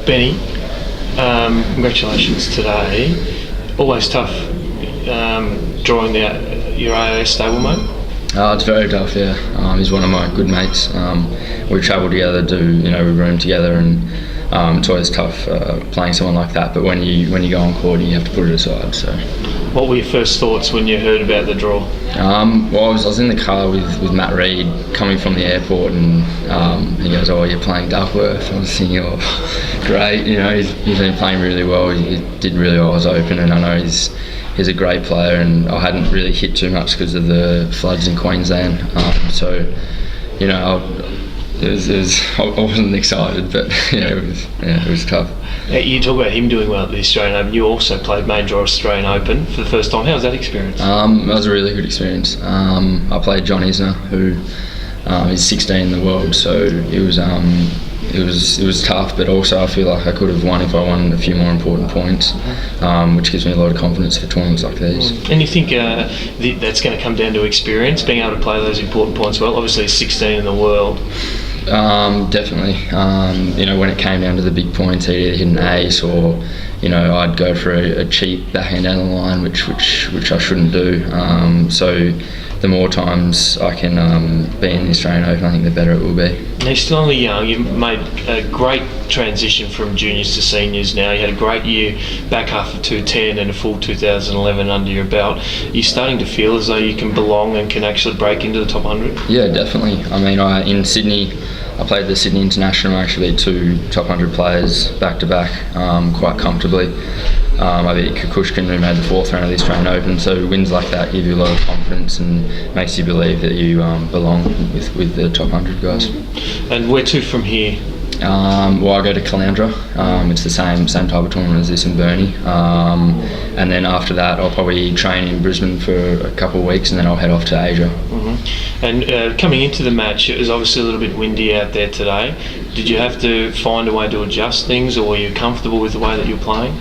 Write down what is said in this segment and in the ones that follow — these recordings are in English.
Benny, congratulations today. Always tough drawing your AIS stablemate. It's very tough, yeah. He's one of my good mates. We travel together, we room together, and it's always tough playing someone like that. But when you go on court, you have to put it aside. So, what were your first thoughts when you heard about the draw? Well, I was in the car with Matt Reid coming from the airport, and he goes, "Oh, you're playing Duckworth." I was thinking, "Oh, great." He's been playing really well. He did really well. I was open, and I know he's a great player, and I hadn't really hit too much because of the floods in Queensland. I wasn't excited, but it was tough. You talk about him doing well at the Australian Open. You also played Major Australian Open for the first time. How was that experience? It was a really good experience. I played John Isner, who is 16 in the world, so it was tough, but also I feel like I could have won if I won a few more important points, which gives me a lot of confidence for tournaments like these. And you think that's going to come down to experience, being able to play those important points well? Obviously, 16 in the world. Definitely. When it came down to the big points, I'd either hit an ace or, I'd go for a cheap backhand down the line, which I shouldn't do. So the more times I can be in the Australian Open, I think the better it will be. Now, you're still only young. You've made a great transition from juniors to seniors now. You had a great year back half of 2010 and a full 2011 under your belt. Are you starting to feel as though you can belong and can actually break into the top 100? Yeah, definitely. I mean, in Sydney, I played the Sydney International. I actually beat 2 top 100 players back to back quite comfortably. I beat Kukushkin, who made the 4th round of the Australian Open. So wins like that give you a lot of confidence and makes you believe that you belong with the top 100 guys. And where to from here? Well, I go to Caloundra. It's the same type of tournament as this in Burnie. And then after that, I'll probably train in Brisbane for a couple of weeks, and then I'll head off to Asia. Mm-hmm. And coming into the match, it was obviously a little bit windy out there today. Did you have to find a way to adjust things, or were you comfortable with the way that you're playing?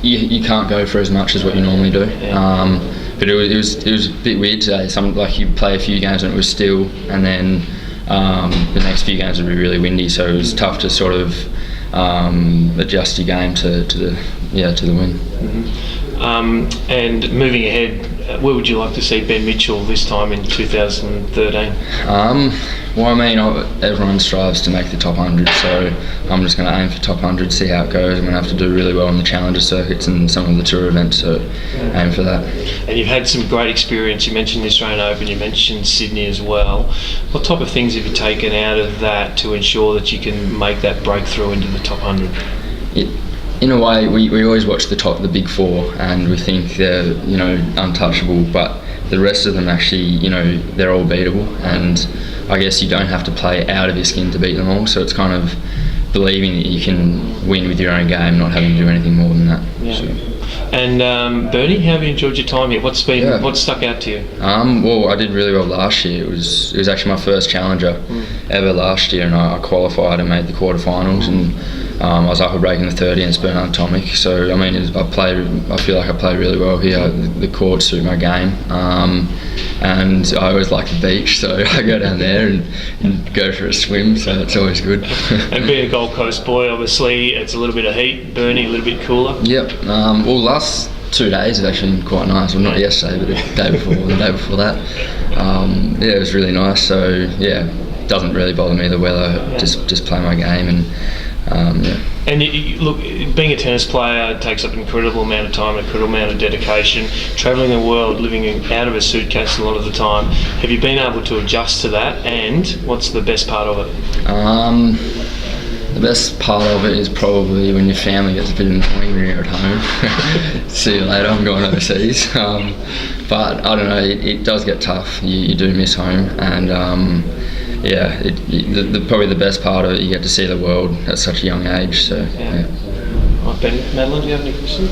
You can't go for as much as what you normally do. Yeah. But it was a bit weird today. Like you play a few games and it was still, and then the next few games would be really windy, so it was tough to sort of adjust your game to the win. Mm-hmm. And moving ahead, where would you like to see Ben Mitchell this time in 2013? Well, I mean, everyone strives to make the top 100, so I'm just going to aim for top 100, see how it goes. I'm going to have to do really well on the Challenger circuits and some of the tour events, so aim for that. And you've had some great experience. You mentioned the Australian Open, you mentioned Sydney as well. What type of things have you taken out of that to ensure that you can make that breakthrough into the top 100? In a way, we always watch the big 4, and we think they're untouchable, but the rest of them actually, they're all beatable, and I guess you don't have to play out of your skin to beat them all, so it's kind of believing that you can win with your own game, not having to do anything more than that. Yeah. So. And Bernie, how have you enjoyed your time here? What stuck out to you? Well, I did really well last year. It was actually my first Challenger ever last year, and I qualified and made the quarterfinals, and I was up for breaking the 30 and it's Burnie Atomic. So I mean, I feel like I play really well here. The courts suit my game, and I always like the beach, so I go down there and go for a swim. So it's always good. And being a Gold Coast boy, obviously it's a little bit of heat. Burnie a little bit cooler. Yep. Well, last 2 days have actually been quite nice. Well, not yesterday, but the day before that. It was really nice. So yeah, it doesn't really bother me the weather. Yeah. Just play my game and. And look, being a tennis player takes up an incredible amount of time, an incredible amount of dedication. Travelling the world, living out of a suitcase a lot of the time. Have you been able to adjust to that? And what's the best part of it? The best part of it is probably when your family gets a bit annoying when you're at home. See you later, I'm going overseas. But I don't know, it does get tough. You do miss home, and probably the best part of it, you get to see the world at such a young age. So yeah. Right, Ben, Madeline, do you have any questions?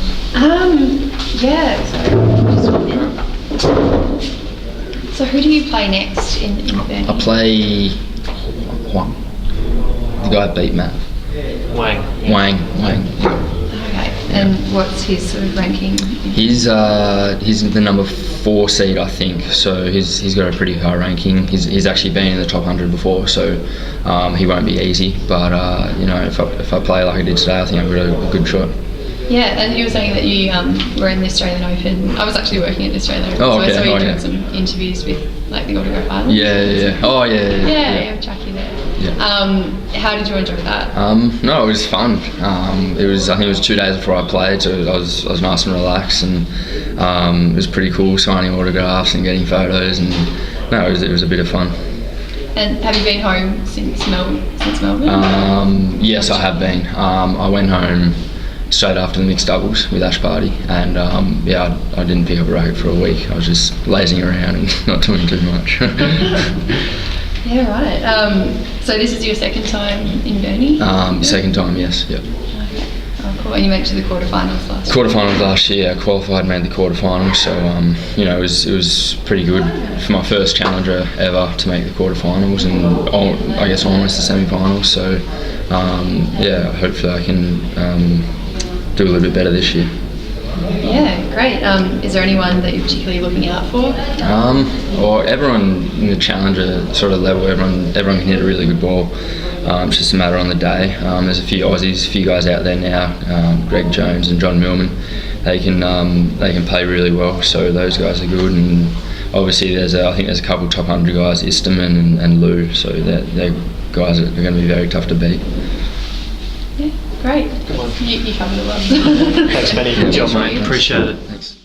So who do you play next in Burnie? I play Huang. The guy beat Matt. Wang. Wang. Okay. And what's his sort of ranking? He's the number 4 seed, I think. So he's got a pretty high ranking. He's actually been in the top 100 before, so he won't be easy. But if I play like I did today, I think I've got a good shot. Yeah, and you were saying that you were in the Australian Open. I was actually working at the Australian Open, Oh, okay. so I saw you yeah. doing some interviews with like the autograph island. Yeah. Oh, yeah. Yeah, Jackie there. Yeah. How did you enjoy that? No, it was fun. I think it was 2 days before I played, so I was nice and relaxed, and it was pretty cool signing autographs and getting photos, and no, it was a bit of fun. And have you been home since Melbourne? Yes, I have been. I went home straight after the mixed doubles with Ash Barty, and I didn't pick up a racket for a week. I was just lazing around and not doing too much. Yeah, right. So this is your second time in Burnie? Second time, yes. Yep. Okay. Oh, cool. And you went to the quarterfinals last year? Quarterfinals last year, I qualified, made the quarterfinals, so it was pretty good for my first challenger ever to make the quarterfinals, and I guess almost the semi-finals. So hopefully I can do a little bit better this year. Yeah, great. Is there anyone that you're particularly looking out for? Or everyone in the challenger sort of level, everyone can hit a really good ball. It's just a matter on the day. There's a few Aussies, a few guys out there now, Greg Jones and John Millman. They can play really well, so those guys are good. And obviously I think there's a couple top 100 guys, Isterman and Lou, so they're guys that are going to be very tough to beat. Yeah, great. Good one. You covered it well. Thanks, Benny. Good job, mate. Appreciate it. Thanks.